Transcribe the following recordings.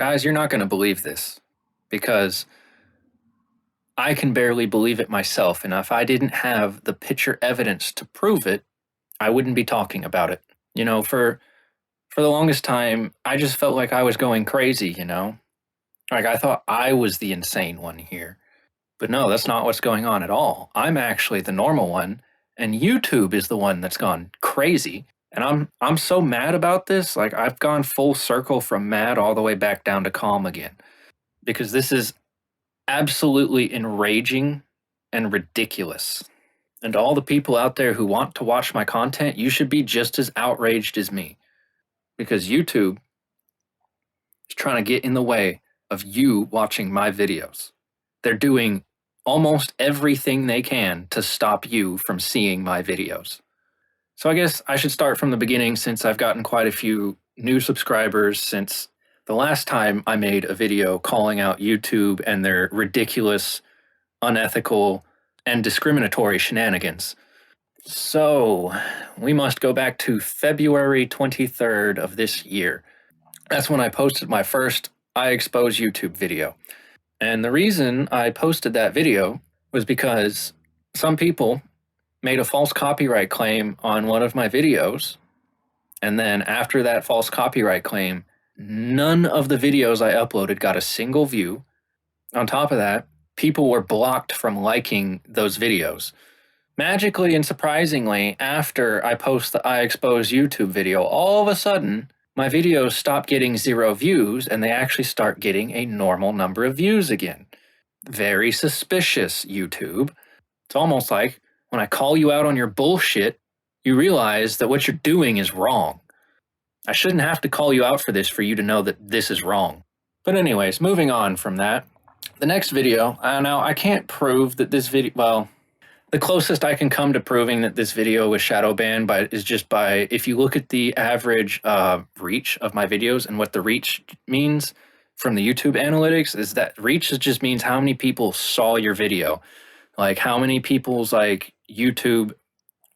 Guys, you're not going to believe this because I can barely believe it myself. And if I didn't have the picture evidence to prove it, I wouldn't be talking about it. For the longest time, I just felt like I was going crazy. Like I thought I was the insane one here. But no, that's not what's going on at all. I'm actually the normal one, and YouTube is the one that's gone crazy. And I'm so mad about this. Like I've gone full circle from mad all the way back down to calm again. Because this is absolutely enraging and ridiculous. And all the people out there who want to watch my content, you should be just as outraged as me. Because YouTube is trying to get in the way of you watching my videos. They're doing almost everything they can to stop you from seeing my videos. So I guess I should start from the beginning, since I've gotten quite a few new subscribers since the last time I made a video calling out YouTube and their ridiculous, unethical, and discriminatory shenanigans. So we must go back to February 23rd of this year. That's when I posted my first I Expose YouTube video. And the reason I posted that video was because some people made a false copyright claim on one of my videos. And then after that false copyright claim, none of the videos I uploaded got a single view. On top of that, people were blocked from liking those videos. Magically and surprisingly, after I post the I Expose YouTube video, all of a sudden, my videos stop getting 0 views and they actually start getting a normal number of views again. Very suspicious, YouTube. It's almost like when I call you out on your bullshit, you realize that what you're doing is wrong. I shouldn't have to call you out for this for you to know that this is wrong. But anyways, moving on from that, the next video, now I can't prove that this video, well, the closest I can come to proving that this video was shadow banned is just by, if you look at the average reach of my videos, and what the reach means from the YouTube analytics is that reach just means how many people saw your video. Like how many people's YouTube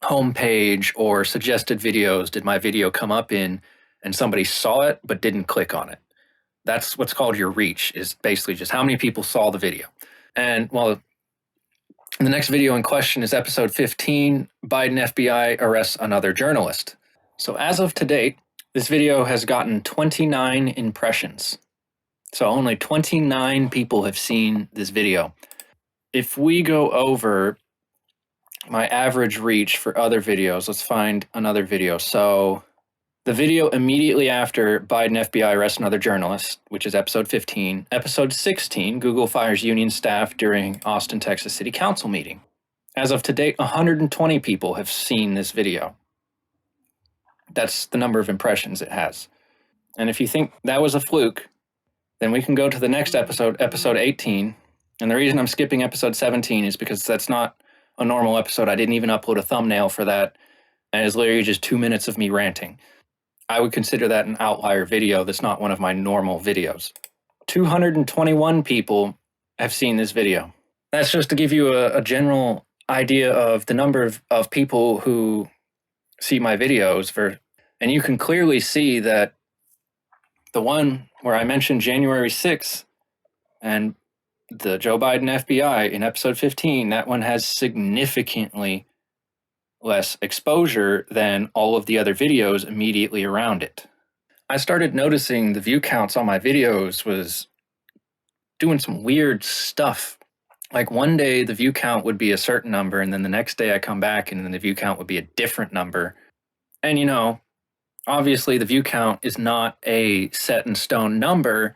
homepage or suggested videos did my video come up in, and somebody saw it but didn't click on it. That's what's called your reach, is basically just how many people saw the video. And well, the next video in question is episode 15, Biden FBI arrests another journalist. So as of to date, this video has gotten 29 impressions. So only 29 people have seen this video. If we go over my average reach for other videos, let's find another video. So the video immediately after Biden FBI arrests another journalist, which is episode 15. Episode 16, Google fires union staff during Austin, Texas City Council meeting. As of to date, 120 people have seen this video. That's the number of impressions it has. And if you think that was a fluke, then we can go to the next episode, episode 18. And the reason I'm skipping episode 17 is because that's not a normal episode. I didn't even upload a thumbnail for that. And it's literally just 2 minutes of me ranting. I would consider that an outlier video that's not one of my normal videos. 221 people have seen this video. That's just to give you a general idea of the number of people who see my videos. And you can clearly see that the one where I mentioned January 6th and the Joe Biden FBI in episode 15, that one has significantly less exposure than all of the other videos immediately around it. I started noticing the view counts on my videos was doing some weird stuff. Like one day the view count would be a certain number, and then the next day I come back and then the view count would be a different number. And obviously the view count is not a set in stone number.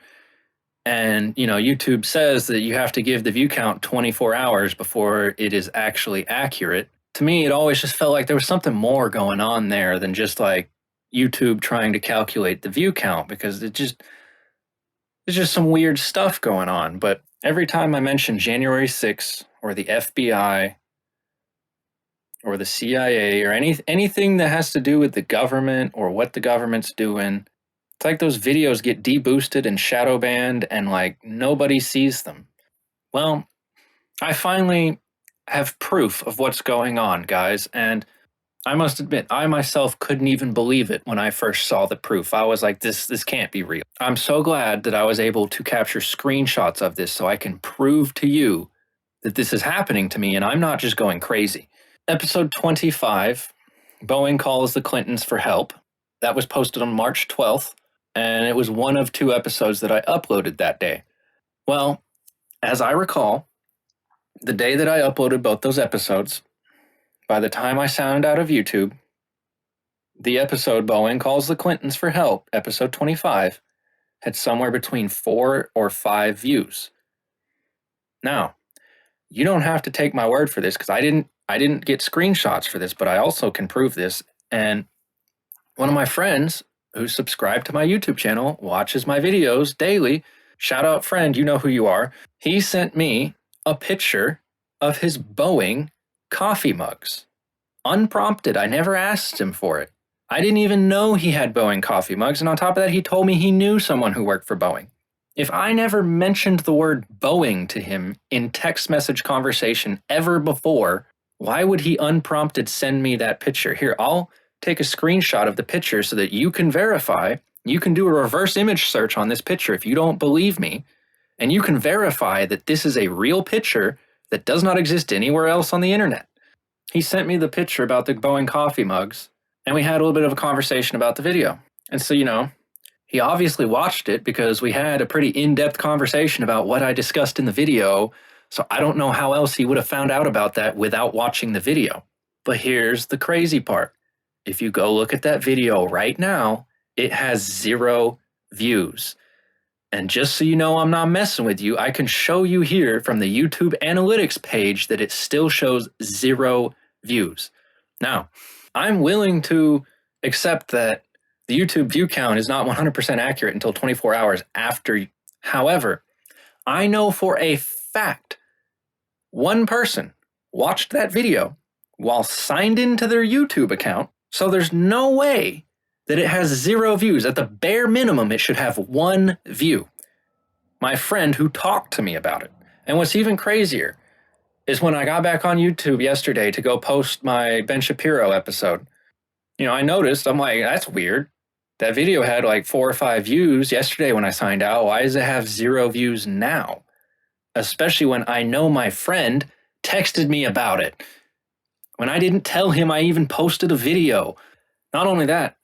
And, YouTube says that you have to give the view count 24 hours before it is actually accurate. To me, it always just felt like there was something more going on there than just like YouTube trying to calculate the view count, because there's just some weird stuff going on. But every time I mention January 6th or the FBI or the CIA or anything that has to do with the government or what the government's doing, it's like those videos get deboosted and shadow banned and like nobody sees them. Well, I finally have proof of what's going on, guys, and I must admit, I myself couldn't even believe it when I first saw the proof. I was like, this can't be real. I'm so glad that I was able to capture screenshots of this so I can prove to you that this is happening to me and I'm not just going crazy. Episode 25, Boeing calls the Clintons for help. That was posted on March 12th, and it was one of 2 episodes that I uploaded that day. Well, as I recall, the day that I uploaded both those episodes, by the time I sounded out of YouTube, the episode Boeing calls the Clintons for help, episode 25, had somewhere between 4 or 5 views. Now, you don't have to take my word for this because I didn't get screenshots for this, but I also can prove this. And one of my friends who's subscribed to my YouTube channel, watches my videos daily, shout out friend, you know who you are. He sent me a picture of his Boeing coffee mugs. Unprompted, I never asked him for it. I didn't even know he had Boeing coffee mugs, and on top of that, he told me he knew someone who worked for Boeing. If I never mentioned the word Boeing to him in text message conversation ever before, why would he unprompted send me that picture? Here, I'll take a screenshot of the picture so that you can verify. You can do a reverse image search on this picture if you don't believe me, and you can verify that this is a real picture that does not exist anywhere else on the internet. He sent me the picture about the Boeing coffee mugs, and we had a little bit of a conversation about the video. And so, he obviously watched it because we had a pretty in-depth conversation about what I discussed in the video, so I don't know how else he would have found out about that without watching the video. But here's the crazy part. If you go look at that video right now, it has 0 views. And just so you know I'm not messing with you, I can show you here from the YouTube analytics page that it still shows 0 views. Now, I'm willing to accept that the YouTube view count is not 100% accurate until 24 hours after. However, I know for a fact one person watched that video while signed into their YouTube account, so there's no way that it has 0 views. At the bare minimum, it should have 1 view. My friend who talked to me about it. And what's even crazier is when I got back on YouTube yesterday to go post my Ben Shapiro episode, I noticed, I'm like, that's weird. That video had like 4 or 5 views yesterday when I signed out. Why does it have 0 views now? Especially when I know my friend texted me about it. When I didn't tell him I even posted a video. Not only that,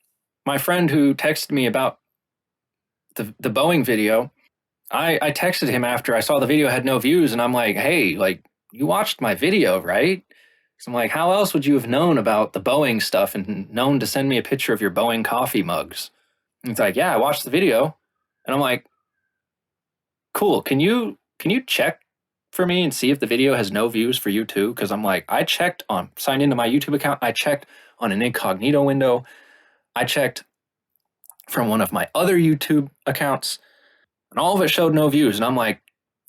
my friend who texted me about the Boeing video, I texted him after I saw the video had no views, and I'm like, hey, like, you watched my video, right? So I'm like, how else would you have known about the Boeing stuff and known to send me a picture of your Boeing coffee mugs? And he's like, yeah, I watched the video. And I'm like, cool, can you check for me and see if the video has no views for you too? Because I'm like, signed into my YouTube account, I checked on an incognito window, I checked from one of my other YouTube accounts, and all of it showed no views. And I'm like,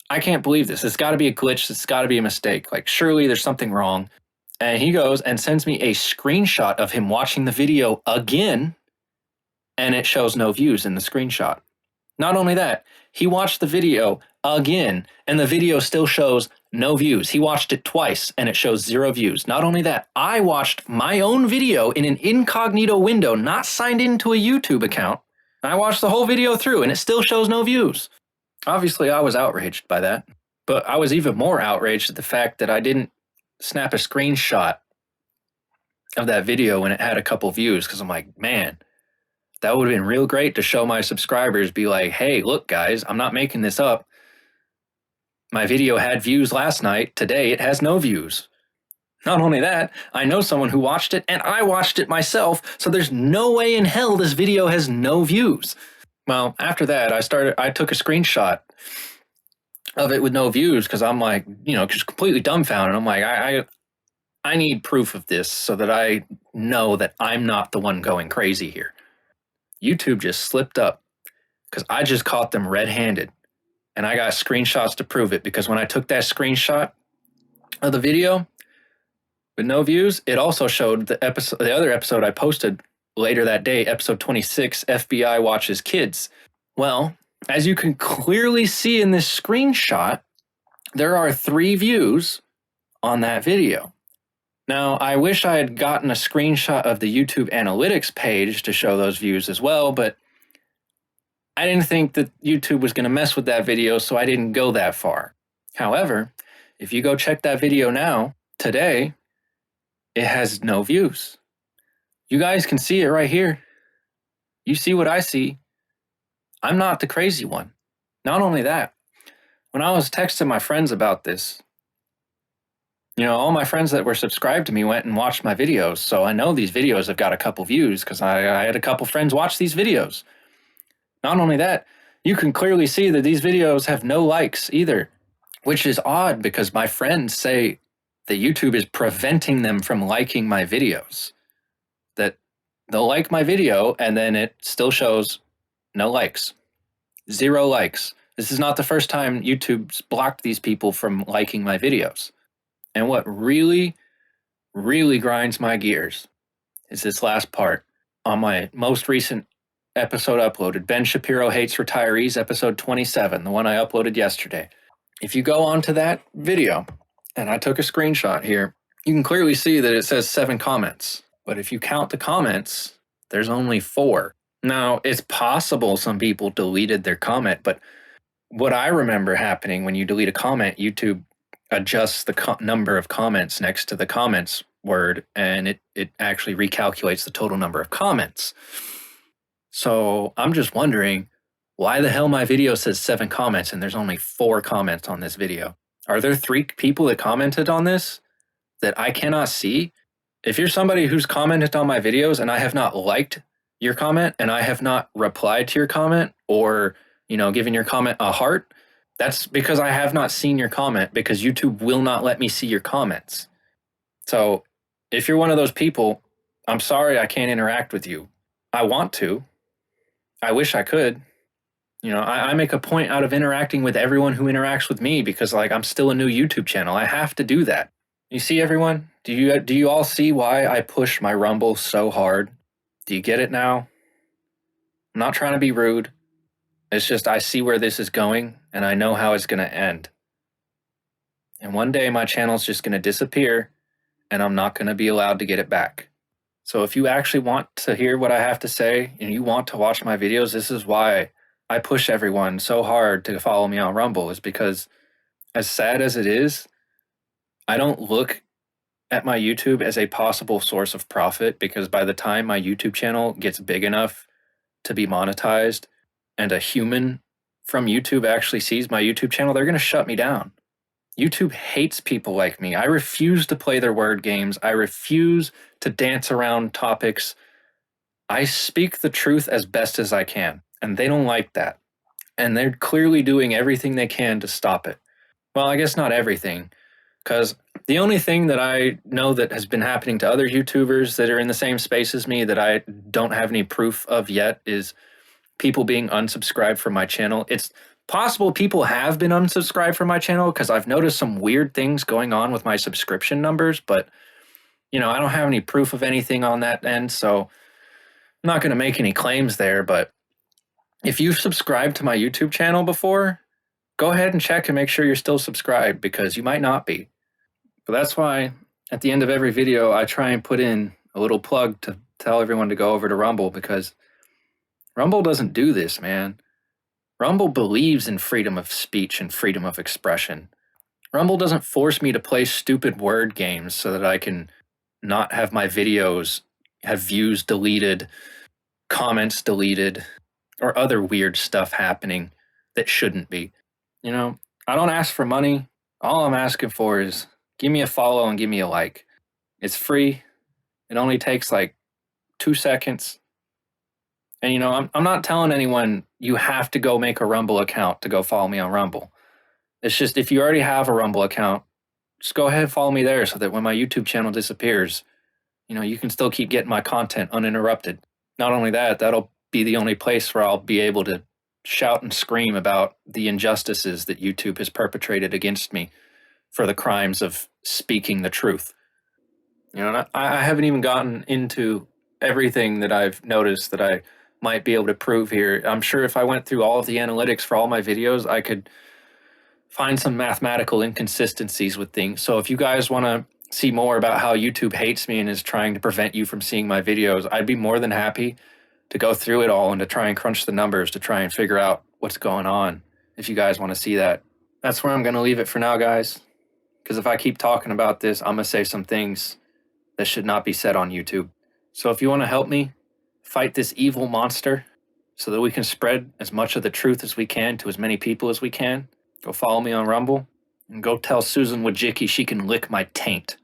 I can't believe this. It's got to be a glitch. It's got to be a mistake. Like, surely there's something wrong. And he goes and sends me a screenshot of him watching the video again, and it shows no views in the screenshot. Not only that, he watched the video again, and the video still shows no views. He watched it twice, and it shows 0 views. Not only that, I watched my own video in an incognito window, not signed into a YouTube account. I watched the whole video through, and it still shows no views. Obviously, I was outraged by that, but I was even more outraged at the fact that I didn't snap a screenshot of that video when it had a couple views, because I'm like, man, that would have been real great to show my subscribers, be like, hey, look, guys, I'm not making this up. My video had views last night. Today, it has no views. Not only that, I know someone who watched it, and I watched it myself, so there's no way in hell this video has no views. Well, after that, I took a screenshot of it with no views because I'm like, just completely dumbfounded. I'm like, I need proof of this so that I know that I'm not the one going crazy here. YouTube just slipped up because I just caught them red-handed, and I got screenshots to prove it, because when I took that screenshot of the video with no views, it also showed the other episode I posted later that day, episode 26, FBI watches kids. Well, as you can clearly see in this screenshot, there are 3 views on that video. Now, I wish I had gotten a screenshot of the YouTube analytics page to show those views as well, but I didn't think that YouTube was going to mess with that video, so I didn't go that far. However, if you go check that video now, today, it has no views. You guys can see it right here. You see what I see. I'm not the crazy one. Not only that, when I was texting my friends about this, all my friends that were subscribed to me went and watched my videos, so I know these videos have got a couple views because I had a couple friends watch these videos. Not only that, you can clearly see that these videos have no likes either, which is odd because my friends say that YouTube is preventing them from liking my videos. That they'll like my video and then it still shows no likes. 0 likes. This is not the first time YouTube's blocked these people from liking my videos. And what really, really grinds my gears is this last part. On my most recent episode uploaded, Ben Shapiro Hates Retirees, episode 27, the one I uploaded yesterday. If you go onto that video, and I took a screenshot here, you can clearly see that it says 7 comments. But if you count the comments, there's only 4. Now, it's possible some people deleted their comment, but what I remember happening when you delete a comment, YouTube adjusts the number of comments next to the comments word, and it actually recalculates the total number of comments. So I'm just wondering why the hell my video says 7 comments and there's only 4 comments on this video. Are there 3 people that commented on this that I cannot see? If you're somebody who's commented on my videos and I have not liked your comment and I have not replied to your comment or, given your comment a heart, that's because I have not seen your comment because YouTube will not let me see your comments. So if you're one of those people, I'm sorry I can't interact with you. I want to. I wish I could. I make a point out of interacting with everyone who interacts with me because I'm still a new YouTube channel. I have to do that. You see, everyone? Do you all see why I push my Rumble so hard? Do you get it now? I'm not trying to be rude. It's just I see where this is going and I know how it's going to end. And one day my channel's just going to disappear and I'm not going to be allowed to get it back. So if you actually want to hear what I have to say and you want to watch my videos, this is why I push everyone so hard to follow me on Rumble, is because as sad as it is, I don't look at my YouTube as a possible source of profit, because by the time my YouTube channel gets big enough to be monetized and a human from YouTube actually sees my YouTube channel, they're going to shut me down. YouTube hates people like me. I refuse to play their word games. I refuse to dance around topics. I speak the truth as best as I can, and they don't like that. And they're clearly doing everything they can to stop it. Well, I guess not everything, because the only thing that I know that has been happening to other YouTubers that are in the same space as me that I don't have any proof of yet is people being unsubscribed from my channel. It's possible people have been unsubscribed from my channel because I've noticed some weird things going on with my subscription numbers, but I don't have any proof of anything on that end, so I'm not going to make any claims there. But if you've subscribed to my YouTube channel before, go ahead and check and make sure you're still subscribed, because you might not be. But that's why at the end of every video, I try and put in a little plug to tell everyone to go over to Rumble, because Rumble doesn't do this, man. Rumble believes in freedom of speech and freedom of expression. Rumble doesn't force me to play stupid word games so that I can not have my videos have views deleted, comments deleted, or other weird stuff happening that shouldn't be. I don't ask for money. All I'm asking for is give me a follow and give me a like. It's free. It only takes 2 seconds. And I'm not telling anyone you have to go make a Rumble account to go follow me on Rumble. It's just, if you already have a Rumble account, just go ahead and follow me there so that when my YouTube channel disappears, you can still keep getting my content uninterrupted. Not only that, that'll be the only place where I'll be able to shout and scream about the injustices that YouTube has perpetrated against me for the crimes of speaking the truth. I haven't even gotten into everything that I've noticed that I might be able to prove here. I'm sure if I went through all of the analytics for all my videos, I could find some mathematical inconsistencies with things. So if you guys want to see more about how YouTube hates me and is trying to prevent you from seeing my videos, I'd be more than happy to go through it all and to try and crunch the numbers to try and figure out what's going on if you guys want to see that. That's where I'm going to leave it for now, guys, because if I keep talking about this, I'm going to say some things that should not be said on YouTube. So if you want to help me fight this evil monster so that we can spread as much of the truth as we can to as many people as we can, go follow me on Rumble and go tell Susan Wojcicki she can lick my taint.